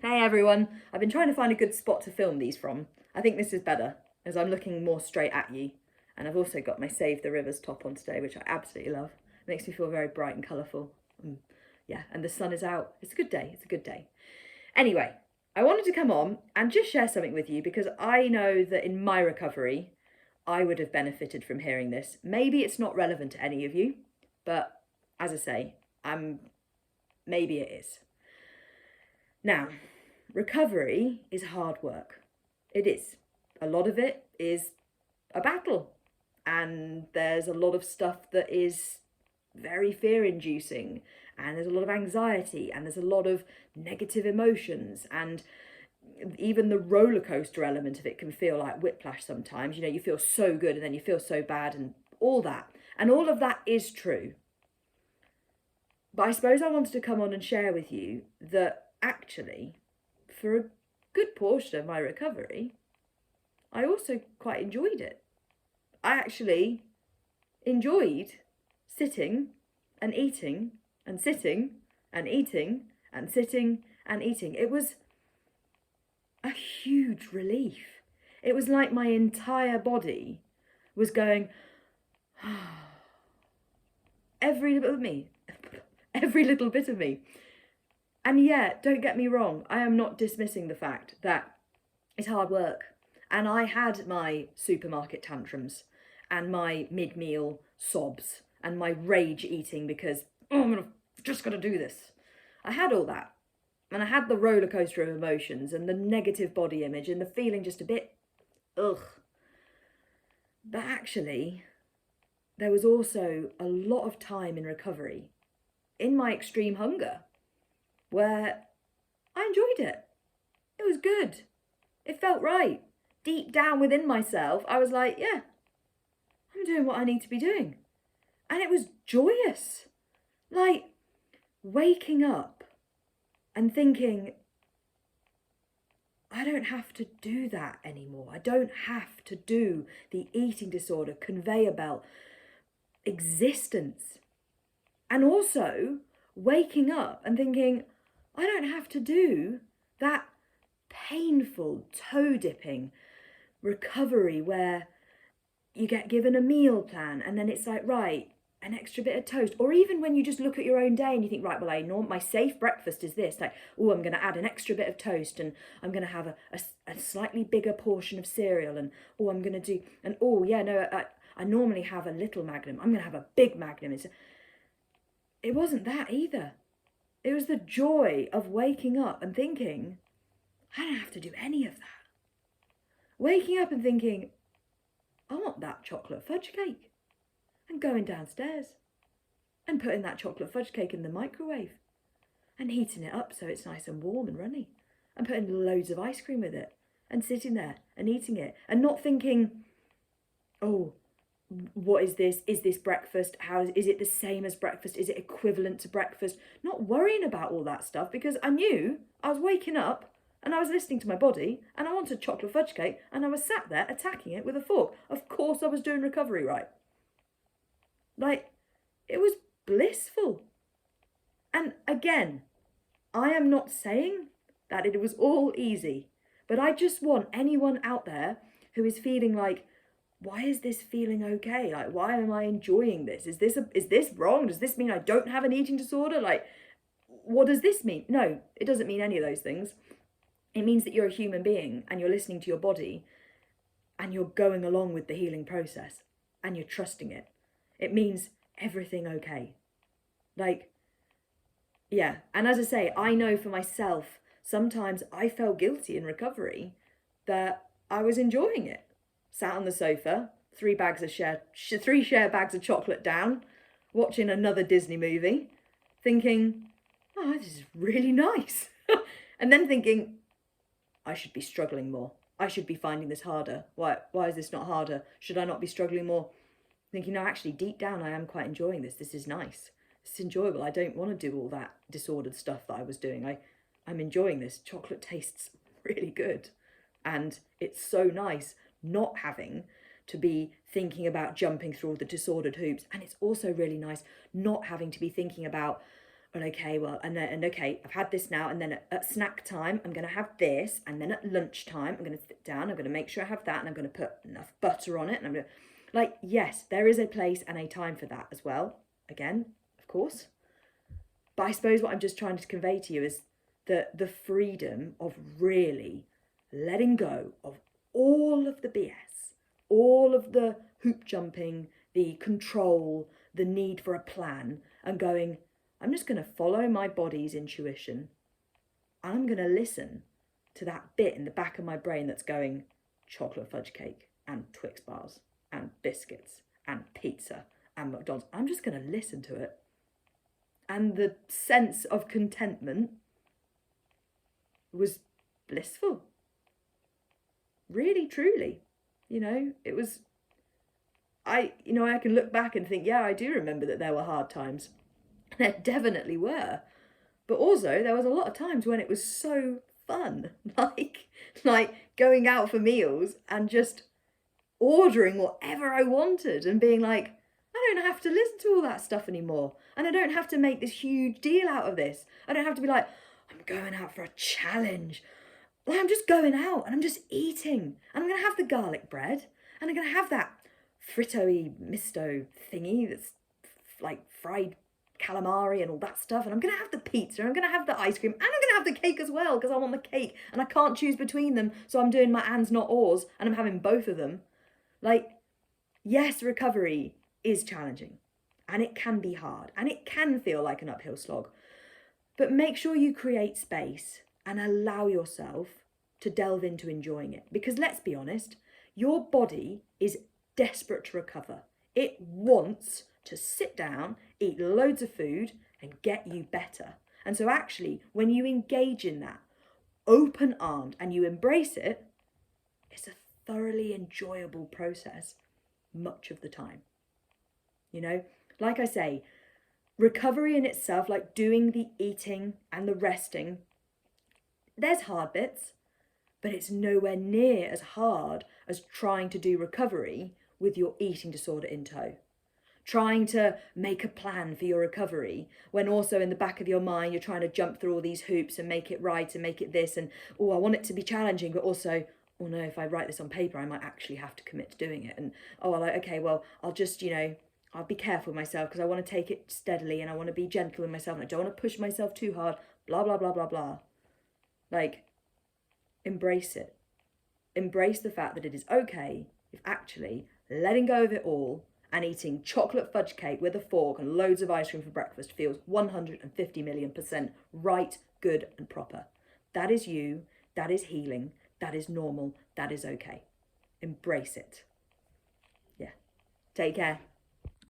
Hey everyone, I've been trying to find a good spot to film these from. I think this is better, as I'm looking more straight at you. And I've also got my Save the Rivers top on today, which I absolutely love. It makes me feel very bright and colourful. Yeah, and the sun is out. It's a good day, it's a good day. Anyway, I wanted to come on and just share something with you because I know that in my recovery, I would have benefited from hearing this. Maybe it's not relevant to any of you, but as I say, maybe it is. Now, recovery is hard work. It is. A lot of it is a battle. And there's a lot of stuff that is very fear inducing. And there's a lot of anxiety. And there's a lot of negative emotions. And even the roller coaster element of it can feel like whiplash sometimes. You know, you feel so good and then you feel so bad and all that. And all of that is true. But I suppose I wanted to come on and share with you that actually, for a good portion of my recovery, I also quite enjoyed it. I actually enjoyed sitting and eating and sitting and eating and sitting and eating. It was a huge relief. It was like my entire body was going, every little bit of me. And yeah, don't get me wrong, I am not dismissing the fact that it's hard work. And I had my supermarket tantrums and my mid-meal sobs and my rage eating because, I'm just gonna do this. I had all that. And I had the roller coaster of emotions and the negative body image and the feeling just a bit, ugh. But actually, there was also a lot of time in recovery, in my extreme hunger, where I enjoyed it. It was good. It felt right. Deep down within myself, I was like, yeah, I'm doing what I need to be doing. And it was joyous. Like waking up and thinking, I don't have to do that anymore. I don't have to do the eating disorder conveyor belt existence. And also waking up and thinking, I don't have to do that painful toe dipping recovery where you get given a meal plan and then it's like, right, an extra bit of toast. Or even when you just look at your own day and you think, right, well, I know my safe breakfast is this. Like, oh, I'm going to add an extra bit of toast and I'm going to have a slightly bigger portion of cereal. And, oh, I'm going to do, and oh, yeah, no, I normally have a little Magnum. I'm going to have a big Magnum. It wasn't that either. It was the joy of waking up and thinking, I don't have to do any of that. Waking up and thinking, I want that chocolate fudge cake. And going downstairs and putting that chocolate fudge cake in the microwave and heating it up so it's nice and warm and runny and putting loads of ice cream with it and sitting there and eating it and not thinking, oh, what is this? Is this breakfast? How is it the same as breakfast? Is it equivalent to breakfast? Not worrying about all that stuff because I knew I was waking up and I was listening to my body and I wanted chocolate fudge cake and I was sat there attacking it with a fork. Of course I was doing recovery right. Like, it was blissful. And again, I am not saying that it was all easy, but I just want anyone out there who is feeling like, why is this feeling okay? Like, why am I enjoying this? Is this wrong? Does this mean I don't have an eating disorder? Like, what does this mean? No, it doesn't mean any of those things. It means that you're a human being and you're listening to your body and you're going along with the healing process and you're trusting it. It means everything okay. Like, yeah. And as I say, I know for myself, sometimes I felt guilty in recovery that I was enjoying it. Sat on the sofa, three share bags of chocolate down, watching another Disney movie, thinking, oh, this is really nice. And then thinking, I should be struggling more. I should be finding this harder. Why is this not harder? Should I not be struggling more? Thinking, no, actually, deep down, I am quite enjoying this. This is nice. This is enjoyable. I don't want to do all that disordered stuff that I was doing. I'm enjoying this. Chocolate tastes really good. And it's so nice not having to be thinking about jumping through all the disordered hoops. And it's also really nice not having to be thinking about, And okay, well, and okay, I've had this now, and then at snack time, I'm going to have this, and then at lunchtime, I'm going to sit down, I'm going to make sure I have that, and I'm going to put enough butter on it, and I'm going to, like, yes, there is a place and a time for that as well, again, of course. But I suppose what I'm just trying to convey to you is that the freedom of really letting go of all of the BS, all of the hoop jumping, the control, the need for a plan, and going, I'm just going to follow my body's intuition. I'm going to listen to that bit in the back of my brain that's going, chocolate fudge cake and Twix bars and biscuits and pizza and McDonald's. I'm just going to listen to it. And the sense of contentment was blissful. Really, truly. It was, I can look back and think, yeah, I do remember that there were hard times. There definitely were. But also there was a lot of times when it was so fun. Like going out for meals and just ordering whatever I wanted and being like, I don't have to listen to all that stuff anymore. And I don't have to make this huge deal out of this. I don't have to be like, I'm going out for a challenge. Like, I'm just going out and I'm just eating. And I'm going to have the garlic bread. And I'm going to have that fritto-y misto thingy that's like fried calamari and all that stuff. And I'm going to have the pizza. And I'm going to have the ice cream. And I'm going to have the cake as well because I want the cake. And I can't choose between them. So I'm doing my ands, not ors. And I'm having both of them. Like, yes, recovery is challenging. And it can be hard. And it can feel like an uphill slog. But make sure you create space and allow yourself to delve into enjoying it. Because let's be honest, your body is desperate to recover. It wants to sit down, eat loads of food, and get you better. And so actually, when you engage in that open-armed and you embrace it, it's a thoroughly enjoyable process much of the time. Like I say, recovery in itself, like doing the eating and the resting, there's hard bits, but it's nowhere near as hard as trying to do recovery with your eating disorder in tow. Trying to make a plan for your recovery when also in the back of your mind you're trying to jump through all these hoops and make it right and make it this and, I want it to be challenging, but also, oh no, if I write this on paper I might actually have to commit to doing it. And I'll just, I'll be careful with myself because I want to take it steadily and I want to be gentle with myself and I don't want to push myself too hard, blah, blah, blah, blah, blah. Like, embrace it. Embrace the fact that it is okay if actually letting go of it all and eating chocolate fudge cake with a fork and loads of ice cream for breakfast feels 150 million% right, good and proper. That is you, that is healing, that is normal, that is okay. Embrace it. Yeah. Take care.